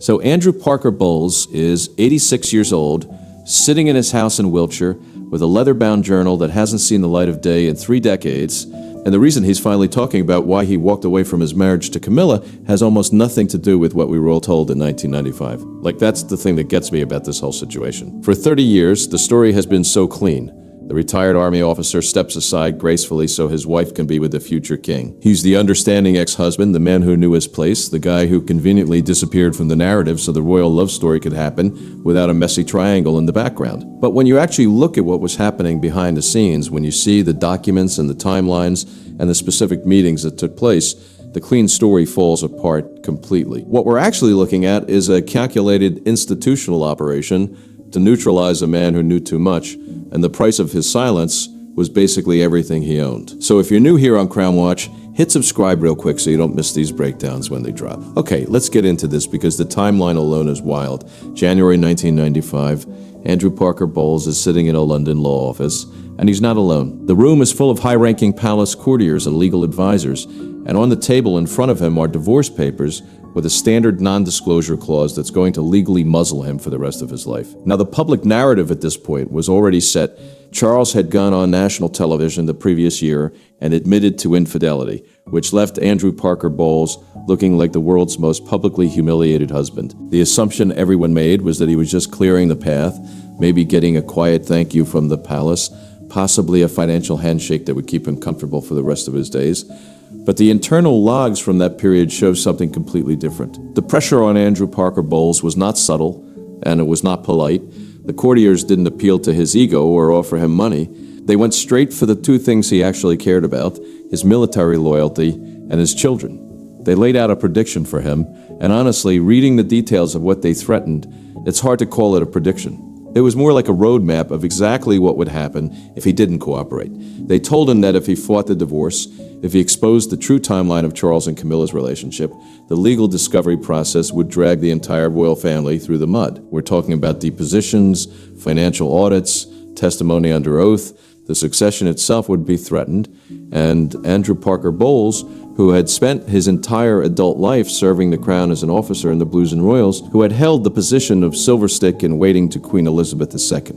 So Andrew Parker Bowles is 86 years old, sitting in his house in Wiltshire with a leather-bound journal that hasn't seen the light of day in 3 decades. And the reason he's finally talking about why he walked away from his marriage to Camilla has almost nothing to do with what we were all told in 1995. Like, that's the thing that gets me about this whole situation. For 30 years, the story has been so clean. The retired Army officer steps aside gracefully so his wife can be with the future king. He's the understanding ex-husband, the man who knew his place, the guy who conveniently disappeared from the narrative so the royal love story could happen without a messy triangle in the background. But when you actually look at what was happening behind the scenes, when you see the documents and the timelines and the specific meetings that took place, the clean story falls apart completely. What we're actually looking at is a calculated institutional operation to neutralize a man who knew too much, and the price of his silence was basically everything he owned. So if you're new here on Crown Watch, hit subscribe real quick so you don't miss these breakdowns when they drop. Okay, let's get into this because the timeline alone is wild. January 1995, Andrew Parker Bowles is sitting in a London law office, and he's not alone. The room is full of high-ranking palace courtiers and legal advisors, and on the table in front of him are divorce papers with a standard non-disclosure clause that's going to legally muzzle him for the rest of his life. Now, the public narrative at this point was already set. Charles had gone on national television the previous year and admitted to infidelity, which left Andrew Parker Bowles looking like the world's most publicly humiliated husband. The assumption everyone made was that he was just clearing the path, maybe getting a quiet thank you from the palace, possibly a financial handshake that would keep him comfortable for the rest of his days. But the internal logs from that period show something completely different. The pressure on Andrew Parker Bowles was not subtle, and it was not polite. The courtiers didn't appeal to his ego or offer him money. They went straight for the 2 things he actually cared about, his military loyalty and his children. They laid out a prediction for him, and honestly, reading the details of what they threatened, it's hard to call it a prediction. It was more like a roadmap of exactly what would happen if he didn't cooperate. They told him that if he fought the divorce, if he exposed the true timeline of Charles and Camilla's relationship, the legal discovery process would drag the entire royal family through the mud. We're talking about depositions, financial audits, testimony under oath. The succession itself would be threatened, and Andrew Parker Bowles, who had spent his entire adult life serving the crown as an officer in the Blues and Royals, who had held the position of silver stick in waiting to Queen Elizabeth II,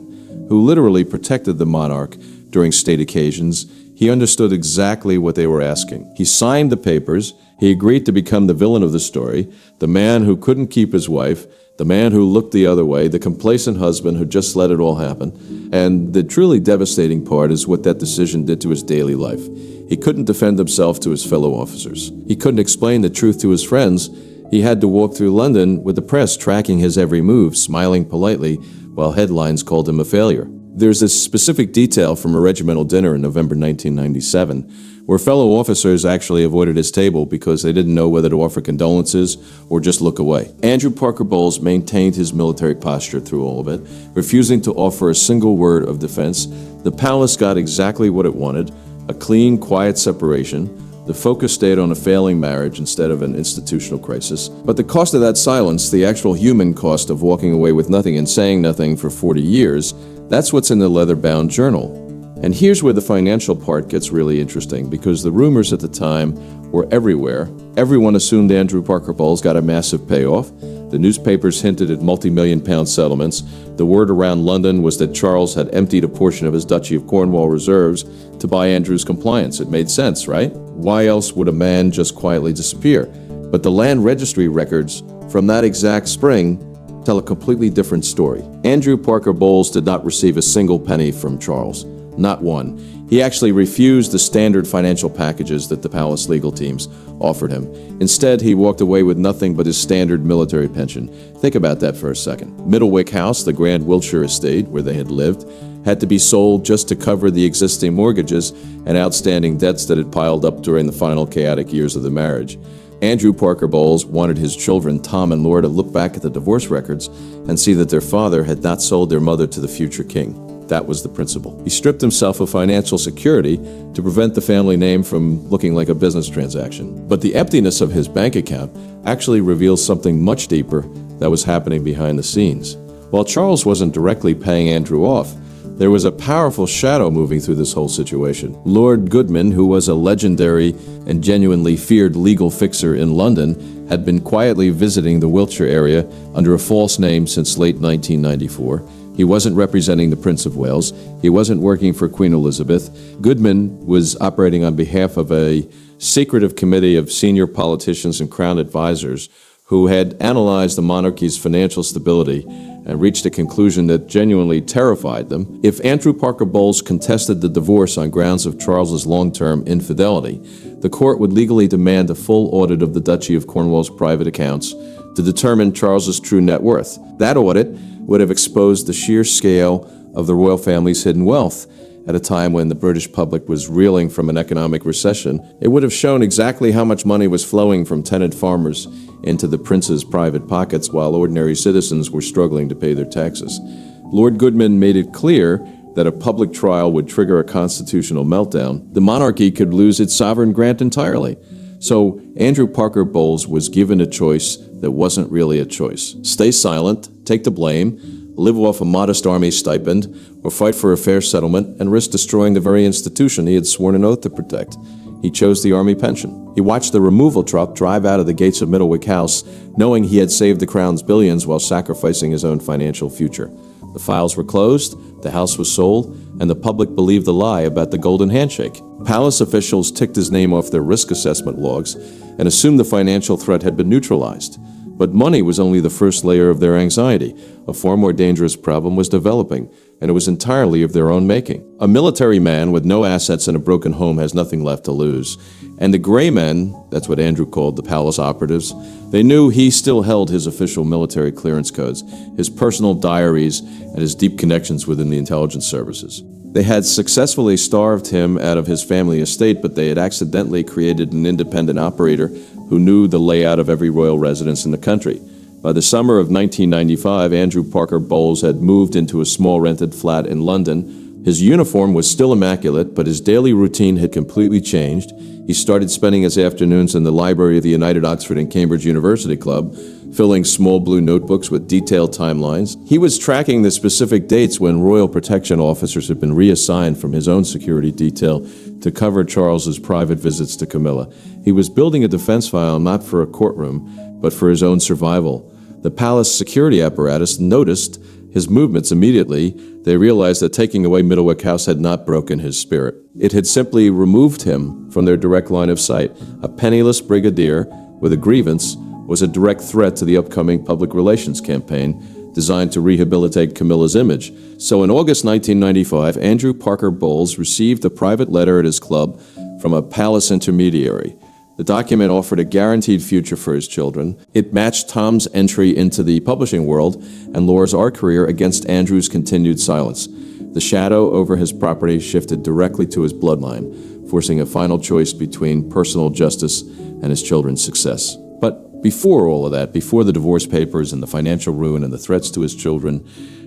who literally protected the monarch during state occasions, he understood exactly what they were asking. He signed the papers, he agreed to become the villain of the story, the man who couldn't keep his wife, the man who looked the other way, the complacent husband who just let it all happen. And the truly devastating part is what that decision did to his daily life. He couldn't defend himself to his fellow officers. He couldn't explain the truth to his friends. He had to walk through London with the press tracking his every move, smiling politely, while headlines called him a failure. There's this specific detail from a regimental dinner in November 1997, where fellow officers actually avoided his table because they didn't know whether to offer condolences or just look away. Andrew Parker Bowles maintained his military posture through all of it, refusing to offer a single word of defense. The palace got exactly what it wanted, a clean, quiet separation. The focus stayed on a failing marriage instead of an institutional crisis. But the cost of that silence, the actual human cost of walking away with nothing and saying nothing for 40 years, that's what's in the leather-bound journal. And here's where the financial part gets really interesting, because the rumors at the time were everywhere. Everyone assumed Andrew Parker Bowles got a massive payoff. The newspapers hinted at multi-million-pound settlements. The word around London was that Charles had emptied a portion of his Duchy of Cornwall reserves to buy Andrew's compliance. It made sense, right? Why else would a man just quietly disappear? But the land registry records from that exact spring tell a completely different story. Andrew Parker Bowles did not receive a single penny from Charles. Not one. He actually refused the standard financial packages that the palace legal teams offered him. Instead, he walked away with nothing but his standard military pension. Think about that for a second. Middlewick House, the grand Wiltshire estate where they had lived, had to be sold just to cover the existing mortgages and outstanding debts that had piled up during the final chaotic years of the marriage. Andrew Parker Bowles wanted his children, Tom and Laura, to look back at the divorce records and see that their father had not sold their mother to the future king. That was the principle. He stripped himself of financial security to prevent the family name from looking like a business transaction. But the emptiness of his bank account actually reveals something much deeper that was happening behind the scenes. While Charles wasn't directly paying Andrew off, There was a powerful shadow moving through this whole situation. Lord Goodman, who was a legendary and genuinely feared legal fixer in London, had been quietly visiting the Wiltshire area under a false name since late 1994. He wasn't representing the Prince of Wales. He wasn't working for Queen Elizabeth. Goodman was operating on behalf of a secretive committee of senior politicians and Crown advisors who had analyzed the monarchy's financial stability and reached a conclusion that genuinely terrified them. If Andrew Parker Bowles contested the divorce on grounds of Charles's long-term infidelity, the court would legally demand a full audit of the Duchy of Cornwall's private accounts to determine Charles's true net worth. That audit would have exposed the sheer scale of the royal family's hidden wealth. At a time when the British public was reeling from an economic recession, it would have shown exactly how much money was flowing from tenant farmers into the prince's private pockets while ordinary citizens were struggling to pay their taxes. Lord Goodman made it clear that a public trial would trigger a constitutional meltdown. The monarchy could lose its sovereign grant entirely. So Andrew Parker Bowles was given a choice that wasn't really a choice. Stay silent, take the blame, live off a modest army stipend, or fight for a fair settlement and risk destroying the very institution he had sworn an oath to protect. He chose the army pension. He watched the removal truck drive out of the gates of Middlewick House, knowing he had saved the crown's billions while sacrificing his own financial future. The files were closed, the house was sold, and the public believed the lie about the golden handshake. Palace officials ticked his name off their risk assessment logs and assumed the financial threat had been neutralized. But money was only the first layer of their anxiety. A far more dangerous problem was developing, and it was entirely of their own making. A military man with no assets and a broken home has nothing left to lose. And the gray men, that's what Andrew called the palace operatives, they knew he still held his official military clearance codes, his personal diaries, and his deep connections within the intelligence services. They had successfully starved him out of his family estate, but they had accidentally created an independent operator who knew the layout of every royal residence in the country. By the summer of 1995, Andrew Parker Bowles had moved into a small rented flat in London. His uniform was still immaculate, but his daily routine had completely changed. He started spending his afternoons in the library of the United Oxford and Cambridge University Club, filling small blue notebooks with detailed timelines. He was tracking the specific dates when royal protection officers had been reassigned from his own security detail to cover Charles's private visits to Camilla. He was building a defense file not for a courtroom, but for his own survival. The palace security apparatus noticed his movements immediately. They realized that taking away Middlewick House had not broken his spirit. It had simply removed him from their direct line of sight. A penniless brigadier with a grievance was a direct threat to the upcoming public relations campaign designed to rehabilitate Camilla's image. So in August 1995, Andrew Parker Bowles received a private letter at his club from a palace intermediary. The document offered a guaranteed future for his children. It matched Tom's entry into the publishing world and Laura's art career against Andrew's continued silence. The shadow over his property shifted directly to his bloodline, forcing a final choice between personal justice and his children's success. But before all of that, before the divorce papers and the financial ruin and the threats to his children,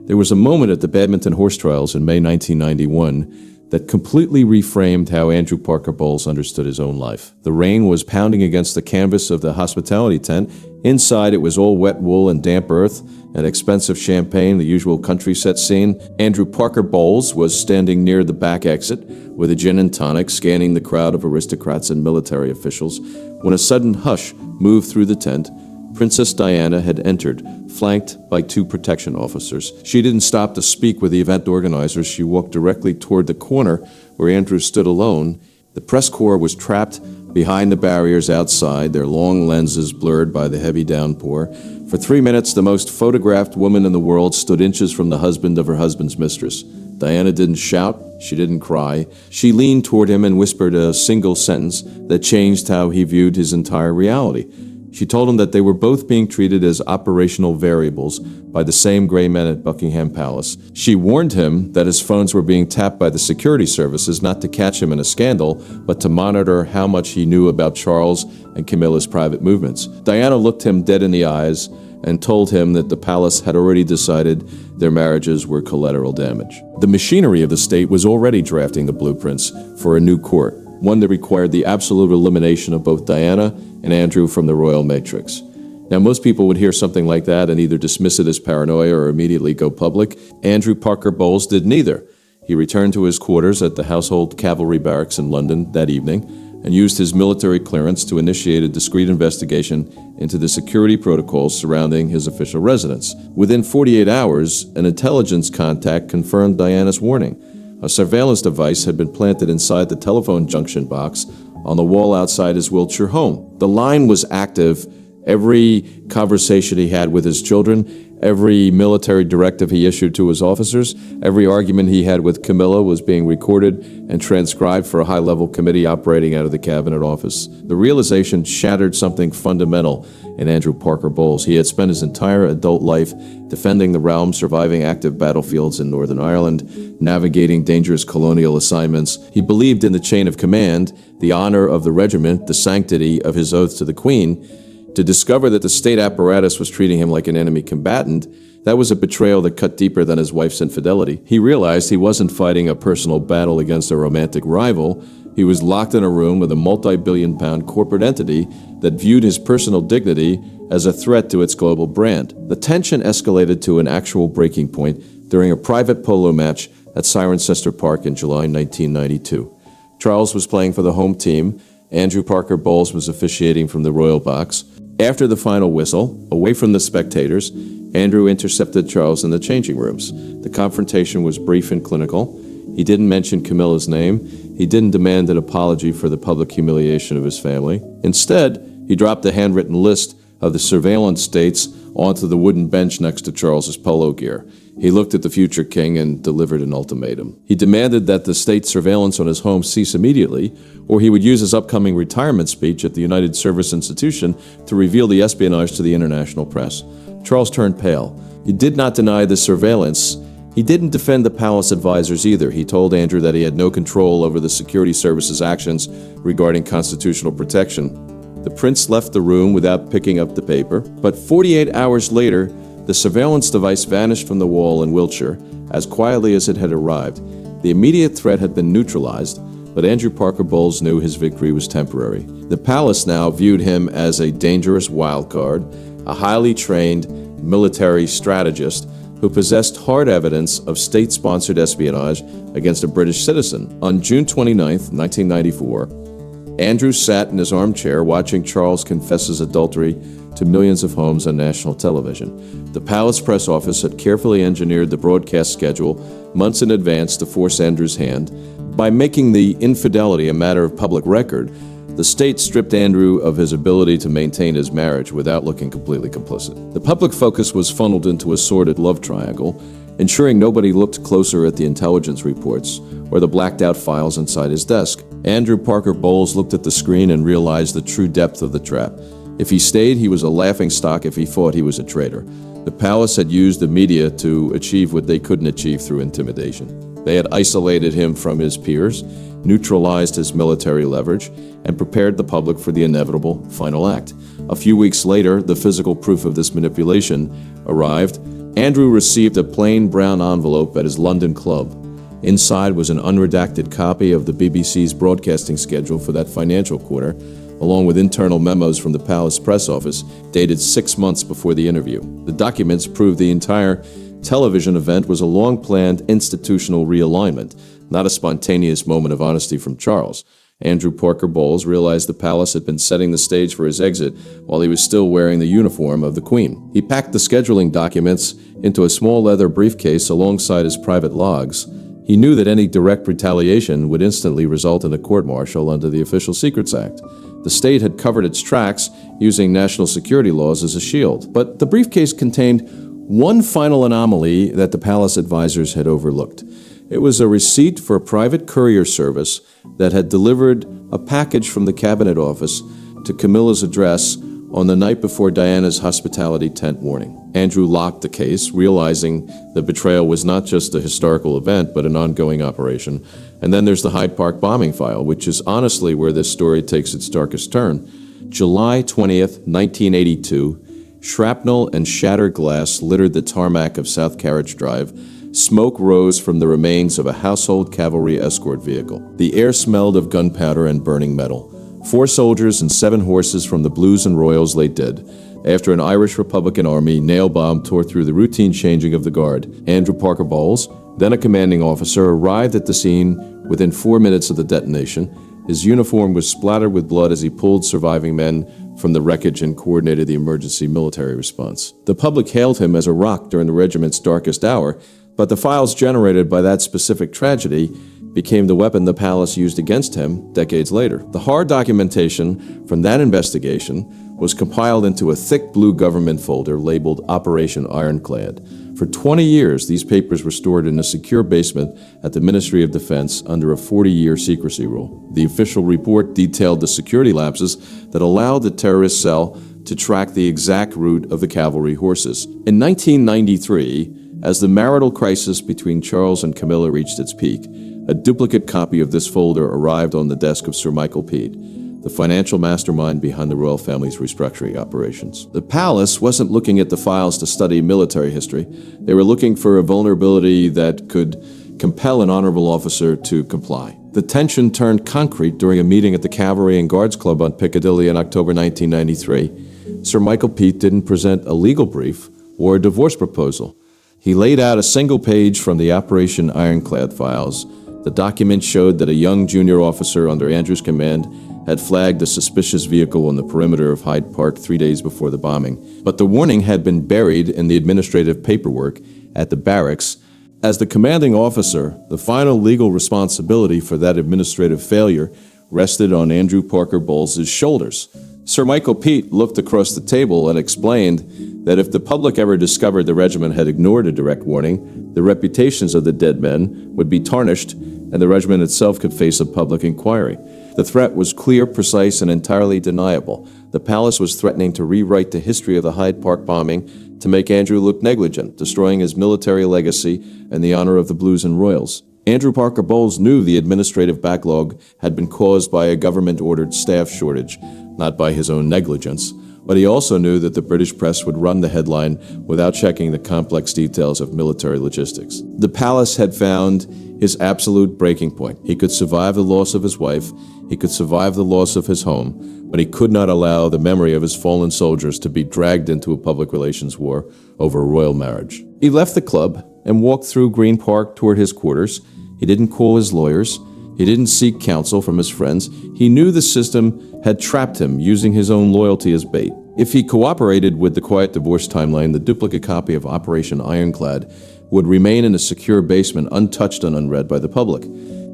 there was a moment at the Badminton horse trials in May 1991 that completely reframed how Andrew Parker Bowles understood his own life. The rain was pounding against the canvas of the hospitality tent. Inside, it was all wet wool and damp earth and expensive champagne, the usual country set scene. Andrew Parker Bowles was standing near the back exit with a gin and tonic, scanning the crowd of aristocrats and military officials, when a sudden hush moved through the tent. Princess Diana had entered, flanked by two protection officers. She didn't stop to speak with the event organizers. She walked directly toward the corner where Andrew stood alone. The press corps was trapped behind the barriers outside, their long lenses blurred by the heavy downpour. For 3 minutes, the most photographed woman in the world stood inches from the husband of her husband's mistress. Diana didn't shout. She didn't cry. She leaned toward him and whispered a single sentence that changed how he viewed his entire reality. She told him that they were both being treated as operational variables by the same gray men at Buckingham Palace. She warned him that his phones were being tapped by the security services not to catch him in a scandal, but to monitor how much he knew about Charles and Camilla's private movements. Diana looked him dead in the eyes and told him that the palace had already decided their marriages were collateral damage. The machinery of the state was already drafting the blueprints for a new court, one that required the absolute elimination of both Diana and Andrew from the royal matrix. Now, most people would hear something like that and either dismiss it as paranoia or immediately go public. Andrew Parker Bowles did neither. He returned to his quarters at the Household Cavalry Barracks in London that evening and used his military clearance to initiate a discreet investigation into the security protocols surrounding his official residence. Within 48 hours, an intelligence contact confirmed Diana's warning. A surveillance device had been planted inside the telephone junction box on the wall outside his Wiltshire home. The line was active. Every conversation he had with his children, every military directive he issued to his officers, every argument he had with Camilla was being recorded and transcribed for a high-level committee operating out of the cabinet office. The realization shattered something fundamental in Andrew Parker Bowles. He had spent his entire adult life defending the realm, surviving active battlefields in Northern Ireland, navigating dangerous colonial assignments. He believed in the chain of command, the honor of the regiment, the sanctity of his oath to the Queen. To discover that the state apparatus was treating him like an enemy combatant, that was a betrayal that cut deeper than his wife's infidelity. He realized he wasn't fighting a personal battle against a romantic rival. He was locked in a room with a multi-billion-pound corporate entity that viewed his personal dignity as a threat to its global brand. The tension escalated to an actual breaking point during a private polo match at Cirencester Park in July 1992. Charles was playing for the home team. Andrew Parker Bowles was officiating from the royal box. After the final whistle, away from the spectators, Andrew intercepted Charles in the changing rooms. The confrontation was brief and clinical. He didn't mention Camilla's name. He didn't demand an apology for the public humiliation of his family. Instead, he dropped a handwritten list of the surveillance states onto the wooden bench next to Charles's polo gear. He looked at the future king and delivered an ultimatum. He demanded that the state surveillance on his home cease immediately, or he would use his upcoming retirement speech at the United Service Institution to reveal the espionage to the international press. Charles turned pale. He did not deny the surveillance. He didn't defend the palace advisors either. He told Andrew that he had no control over the security service's actions regarding constitutional protection. The prince left the room without picking up the paper, but 48 hours later, the surveillance device vanished from the wall in Wiltshire as quietly as it had arrived. The immediate threat had been neutralized, but Andrew Parker Bowles knew his victory was temporary. The palace now viewed him as a dangerous wild card, a highly trained military strategist who possessed hard evidence of state-sponsored espionage against a British citizen. On June 29, 1994, Andrew sat in his armchair watching Charles confess his adultery to millions of homes on national television. The palace press office had carefully engineered the broadcast schedule months in advance to force Andrew's hand. By making the infidelity a matter of public record, the state stripped Andrew of his ability to maintain his marriage without looking completely complicit. The public focus was funneled into a sordid love triangle, ensuring nobody looked closer at the intelligence reports or the blacked-out files inside his desk. Andrew Parker Bowles looked at the screen and realized the true depth of the trap. If he stayed, he was a laughingstock. If he fought, he was a traitor. The palace had used the media to achieve what they couldn't achieve through intimidation. They had isolated him from his peers, neutralized his military leverage, and prepared the public for the inevitable final act. A few weeks later, the physical proof of this manipulation arrived. Andrew received a plain brown envelope at his London club. Inside was an unredacted copy of the BBC's broadcasting schedule for that financial quarter, along with internal memos from the palace press office dated 6 months before the interview. The documents proved the entire television event was a long-planned institutional realignment, not a spontaneous moment of honesty from Charles. Andrew Parker Bowles realized the palace had been setting the stage for his exit while he was still wearing the uniform of the Queen. He packed the scheduling documents into a small leather briefcase alongside his private logs. He knew that any direct retaliation would instantly result in a court-martial under the Official Secrets Act. The state had covered its tracks using national security laws as a shield. But the briefcase contained one final anomaly that the palace advisors had overlooked. It was a receipt for a private courier service that had delivered a package from the cabinet office to Camilla's address on the night before Diana's hospitality tent warning. Andrew locked the case, realizing the betrayal was not just a historical event, but an ongoing operation. And then there's the Hyde Park bombing file, which is honestly where this story takes its darkest turn. July 20th, 1982, shrapnel and shattered glass littered the tarmac of South Carriage Drive. Smoke rose from the remains of a household cavalry escort vehicle. The air smelled of gunpowder and burning metal. 4 soldiers and 7 horses from the Blues and Royals lay dead. after an Irish Republican Army nail bomb tore through the routine changing of the guard. Andrew Parker Bowles, then a commanding officer, arrived at the scene within 4 minutes of the detonation. His uniform was splattered with blood as he pulled surviving men from the wreckage and coordinated the emergency military response. The public hailed him as a rock during the regiment's darkest hour, but the files generated by that specific tragedy became the weapon the palace used against him decades later. The hard documentation from that investigation was compiled into a thick blue government folder labeled Operation Ironclad. For 20 years, these papers were stored in a secure basement at the Ministry of Defense under a 40-year secrecy rule. The official report detailed the security lapses that allowed the terrorist cell to track the exact route of the cavalry horses. In 1993, as the marital crisis between Charles and Camilla reached its peak, a duplicate copy of this folder arrived on the desk of Sir Michael Peet, the financial mastermind behind the royal family's restructuring operations. The palace wasn't looking at the files to study military history. They were looking for a vulnerability that could compel an honorable officer to comply. The tension turned concrete during a meeting at the Cavalry and Guards Club on Piccadilly in October 1993. Sir Michael Peet didn't present a legal brief or a divorce proposal. He laid out a single page from the Operation Ironclad files. The document showed that a young junior officer under Andrew's command had flagged a suspicious vehicle on the perimeter of Hyde Park 3 days before the bombing. But the warning had been buried in the administrative paperwork at the barracks. As the commanding officer, the final legal responsibility for that administrative failure rested on Andrew Parker Bowles' shoulders. Sir Michael Peet looked across the table and explained that if the public ever discovered the regiment had ignored a direct warning, the reputations of the dead men would be tarnished and the regiment itself could face a public inquiry. The threat was clear, precise, and entirely deniable. The palace was threatening to rewrite the history of the Hyde Park bombing to make Andrew look negligent, destroying his military legacy and the honor of the Blues and Royals. Andrew Parker Bowles knew the administrative backlog had been caused by a government-ordered staff shortage, not by his own negligence. But he also knew that the British press would run the headline without checking the complex details of military logistics. The palace had found his absolute breaking point. He could survive the loss of his wife, he could survive the loss of his home, but he could not allow the memory of his fallen soldiers to be dragged into a public relations war over a royal marriage. He left the club and walked through Green Park toward his quarters. He didn't call his lawyers. He didn't seek counsel from his friends. He knew the system had trapped him, using his own loyalty as bait. If he cooperated with the quiet divorce timeline, the duplicate copy of Operation Ironclad would remain in a secure basement, untouched and unread by the public.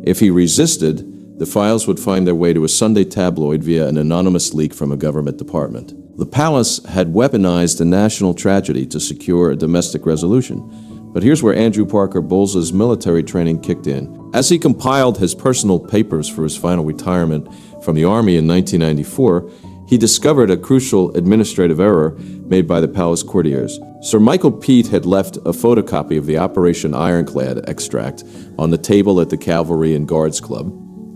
If he resisted, the files would find their way to a Sunday tabloid via an anonymous leak from a government department. The palace had weaponized a national tragedy to secure a domestic resolution. But here's where Andrew Parker Bowles' military training kicked in. As he compiled his personal papers for his final retirement from the Army in 1994, he discovered a crucial administrative error made by the palace courtiers. Sir Michael Peet had left a photocopy of the Operation Ironclad extract on the table at the Cavalry and Guards Club,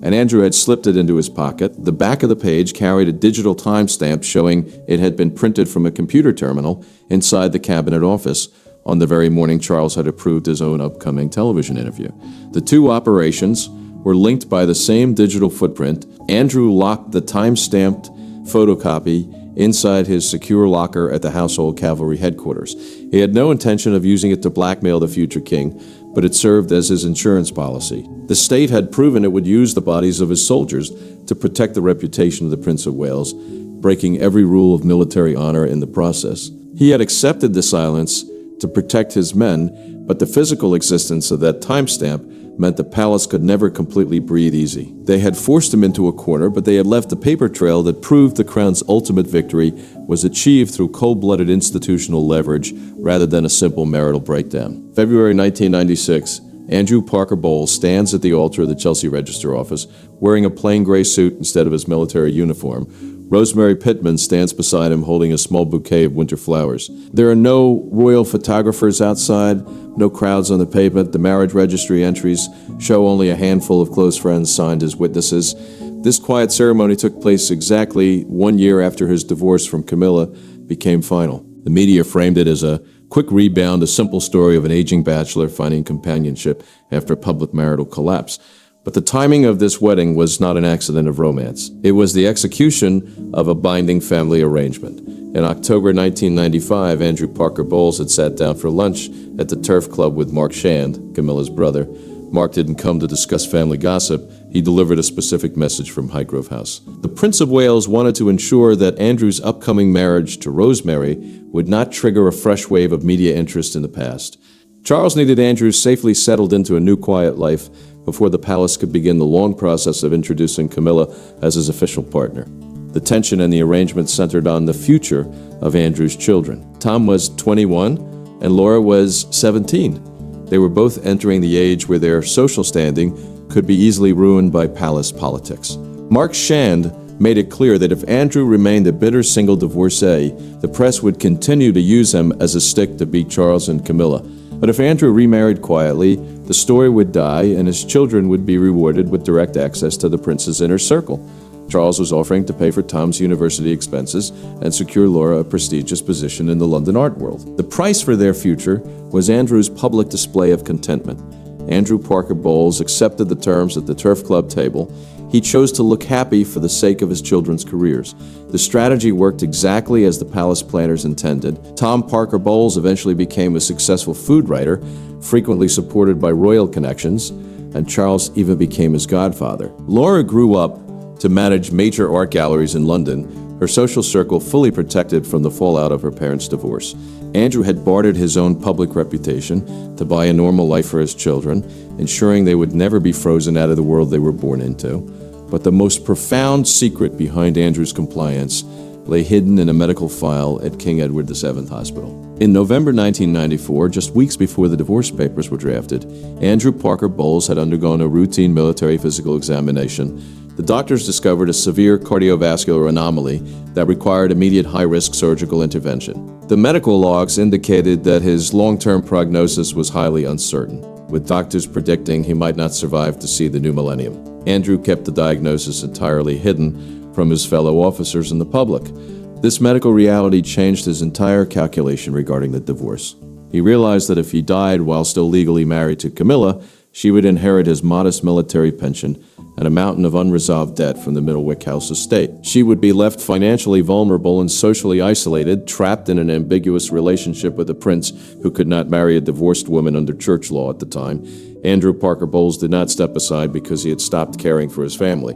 and Andrew had slipped it into his pocket. The back of the page carried a digital timestamp showing it had been printed from a computer terminal inside the cabinet office on the very morning Charles had approved his own upcoming television interview. The two operations were linked by the same digital footprint. Andrew locked the time-stamped photocopy inside his secure locker at the Household Cavalry headquarters. He had no intention of using it to blackmail the future king, but it served as his insurance policy. The state had proven it would use the bodies of his soldiers to protect the reputation of the Prince of Wales, breaking every rule of military honor in the process. He had accepted the silence to protect his men, but the physical existence of that timestamp meant the palace could never completely breathe easy. They had forced him into a corner, but they had left a paper trail that proved the crown's ultimate victory was achieved through cold-blooded institutional leverage rather than a simple marital breakdown. February 1996, Andrew Parker Bowles stands at the altar of the Chelsea Register office, wearing a plain gray suit instead of his military uniform. Rosemary Pittman stands beside him holding a small bouquet of winter flowers. There are no royal photographers outside, no crowds on the pavement. The marriage registry entries show only a handful of close friends signed as witnesses. This quiet ceremony took place exactly 1 year after his divorce from Camilla became final. The media framed it as a quick rebound, a simple story of an aging bachelor finding companionship after public marital collapse. But the timing of this wedding was not an accident of romance. It was the execution of a binding family arrangement. In October 1995, Andrew Parker Bowles had sat down for lunch at the Turf Club with Mark Shand, Camilla's brother. Mark didn't come to discuss family gossip. He delivered a specific message from Highgrove House. The Prince of Wales wanted to ensure that Andrew's upcoming marriage to Rosemary would not trigger a fresh wave of media interest in the past. Charles needed Andrew safely settled into a new quiet life before the palace could begin the long process of introducing Camilla as his official partner. The tension in the arrangement centered on the future of Andrew's children. Tom was 21 and Laura was 17. They were both entering the age where their social standing could be easily ruined by palace politics. Mark Shand made it clear that if Andrew remained a bitter single divorcee, the press would continue to use him as a stick to beat Charles and Camilla. But if Andrew remarried quietly, the story would die and his children would be rewarded with direct access to the prince's inner circle. Charles was offering to pay for Tom's university expenses and secure Laura a prestigious position in the London art world. The price for their future was Andrew's public display of contentment. Andrew Parker Bowles accepted the terms at the Turf Club table. He chose to look happy for the sake of his children's careers. The strategy worked exactly as the palace planners intended. Tom Parker Bowles eventually became a successful food writer, frequently supported by royal connections, and Charles even became his godfather. Laura grew up to manage major art galleries in London, her social circle fully protected from the fallout of her parents' divorce. Andrew had bartered his own public reputation to buy a normal life for his children, ensuring they would never be frozen out of the world they were born into. But the most profound secret behind Andrew's compliance lay hidden in a medical file at King Edward VII Hospital. In November 1994, just weeks before the divorce papers were drafted, Andrew Parker Bowles had undergone a routine military physical examination. The doctors discovered a severe cardiovascular anomaly that required immediate high-risk surgical intervention. The medical logs indicated that his long-term prognosis was highly uncertain, with doctors predicting he might not survive to see the new millennium. Andrew kept the diagnosis entirely hidden from his fellow officers and the public. This medical reality changed his entire calculation regarding the divorce. He realized that if he died while still legally married to Camilla, she would inherit his modest military pension and a mountain of unresolved debt from the Middlewick House estate. She would be left financially vulnerable and socially isolated, trapped in an ambiguous relationship with a prince who could not marry a divorced woman under church law at the time. Andrew Parker Bowles did not step aside because he had stopped caring for his family.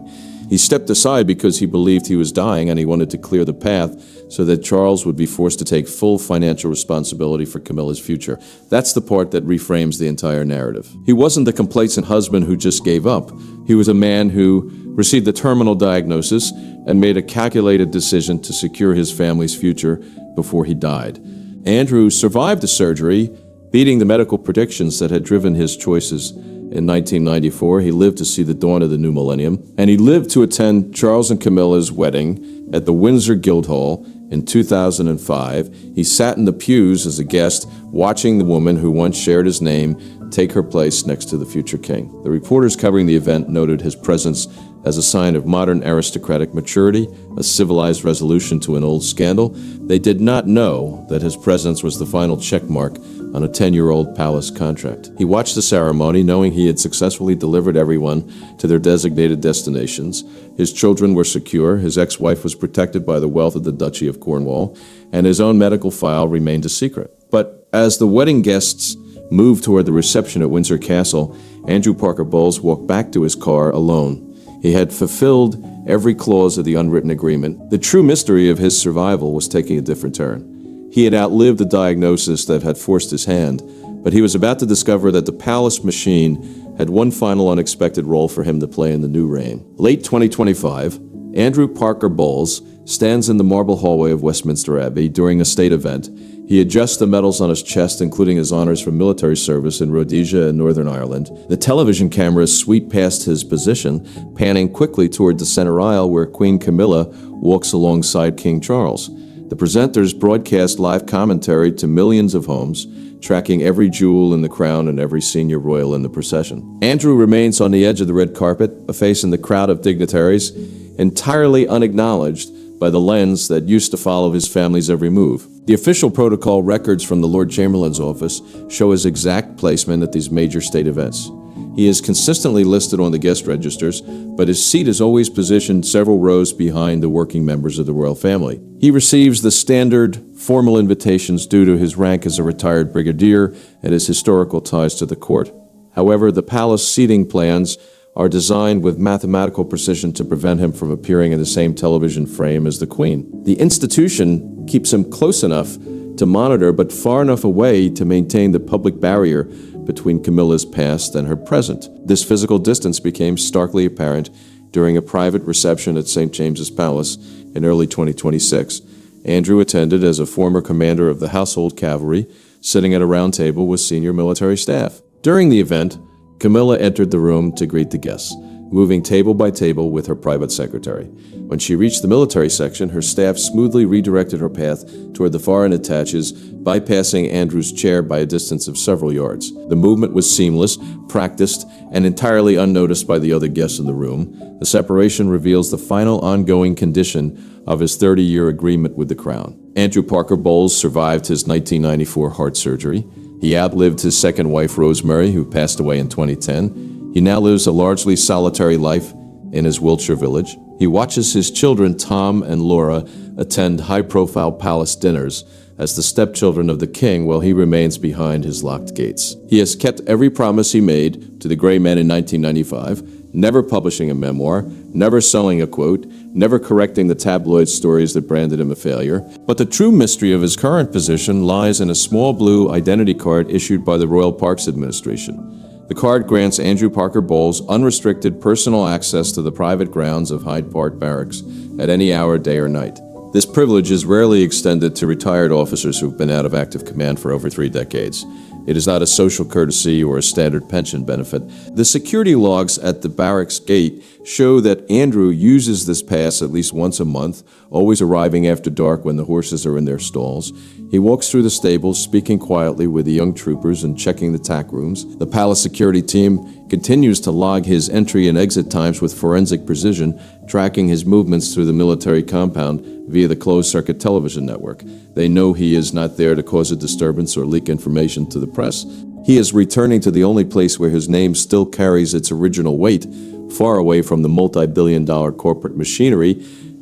He stepped aside because he believed he was dying and he wanted to clear the path so that Charles would be forced to take full financial responsibility for Camilla's future. That's the part that reframes the entire narrative. He wasn't the complacent husband who just gave up. He was a man who received a terminal diagnosis and made a calculated decision to secure his family's future before he died. Andrew survived the surgery, beating the medical predictions that had driven his choices. In 1994, he lived to see the dawn of the new millennium, and he lived to attend Charles and Camilla's wedding at the Windsor Guildhall in 2005. He sat in the pews as a guest, watching the woman who once shared his name take her place next to the future king. The reporters covering the event noted his presence as a sign of modern aristocratic maturity, a civilized resolution to an old scandal. They did not know that his presence was the final checkmark on a 10-year-old palace contract. He watched the ceremony, knowing he had successfully delivered everyone to their designated destinations. His children were secure, his ex-wife was protected by the wealth of the Duchy of Cornwall, and his own medical file remained a secret. But as the wedding guests moved toward the reception at Windsor Castle, Andrew Parker Bowles walked back to his car alone. He had fulfilled every clause of the unwritten agreement. The true mystery of his survival was taking a different turn. He had outlived the diagnosis that had forced his hand, but he was about to discover that the palace machine had one final unexpected role for him to play in the new reign. Late 2025, Andrew Parker Bowles stands in the marble hallway of Westminster Abbey during a state event. He adjusts the medals on his chest, including his honors for military service in Rhodesia and Northern Ireland. The television cameras sweep past his position, panning quickly toward the center aisle where Queen Camilla walks alongside King Charles. The presenters broadcast live commentary to millions of homes, tracking every jewel in the crown and every senior royal in the procession. Andrew remains on the edge of the red carpet, a face in the crowd of dignitaries, entirely unacknowledged by the lens that used to follow his family's every move. The official protocol records from the Lord Chamberlain's office show his exact placement at these major state events. He is consistently listed on the guest registers, but his seat is always positioned several rows behind the working members of the royal family. He receives the standard formal invitations due to his rank as a retired brigadier and his historical ties to the court. However, the palace seating plans are designed with mathematical precision to prevent him from appearing in the same television frame as the Queen. The institution keeps him close enough to monitor, but far enough away to maintain the public barrier between Camilla's past and her present. This physical distance became starkly apparent during a private reception at St. James's Palace in early 2026. Andrew attended as a former commander of the Household Cavalry, sitting at a round table with senior military staff. During the event, Camilla entered the room to greet the guests, moving table by table with her private secretary. When she reached the military section, her staff smoothly redirected her path toward the foreign attaches, bypassing Andrew's chair by a distance of several yards. The movement was seamless, practiced, and entirely unnoticed by the other guests in the room. The separation reveals the final ongoing condition of his 30-year agreement with the Crown. Andrew Parker Bowles survived his 1994 heart surgery. He outlived his second wife, Rosemary, who passed away in 2010. He now lives a largely solitary life in his Wiltshire village. He watches his children, Tom and Laura, attend high-profile palace dinners as the stepchildren of the king while he remains behind his locked gates. He has kept every promise he made to the Grey Men in 1995, never publishing a memoir, never selling a quote, never correcting the tabloid stories that branded him a failure. But the true mystery of his current position lies in a small blue identity card issued by the Royal Parks Administration. The card grants Andrew Parker Bowles unrestricted personal access to the private grounds of Hyde Park Barracks at any hour, day or night. This privilege is rarely extended to retired officers who've been out of active command for over 3 decades. It is not a social courtesy or a standard pension benefit. The security logs at the barracks gate show that Andrew uses this pass at least once a month, always arriving after dark when the horses are in their stalls. He walks through the stables, speaking quietly with the young troopers and checking the tack rooms. The palace security team continues to log his entry and exit times with forensic precision, tracking his movements through the military compound via the closed-circuit television network. They know he is not there to cause a disturbance or leak information to the press. He is returning to the only place where his name still carries its original weight, far away from the multi-billion-dollar corporate machinery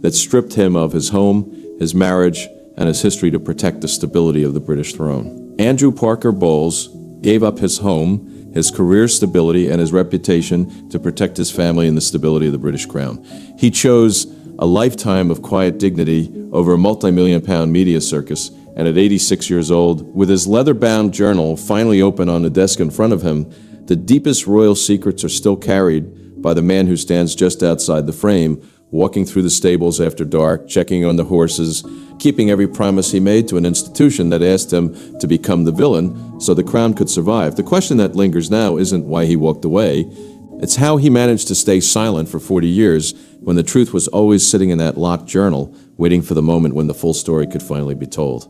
that stripped him of his home, his marriage, and his history to protect the stability of the British throne. Andrew Parker Bowles gave up his home, his career stability, and his reputation to protect his family and the stability of the British Crown. He chose a lifetime of quiet dignity over a multi-million-pound media circus, and at 86 years old, with his leather-bound journal finally open on the desk in front of him, the deepest royal secrets are still carried by the man who stands just outside the frame, walking through the stables after dark, checking on the horses, keeping every promise he made to an institution that asked him to become the villain so the crown could survive. The question that lingers now isn't why he walked away. It's how he managed to stay silent for 40 years when the truth was always sitting in that locked journal, waiting for the moment when the full story could finally be told.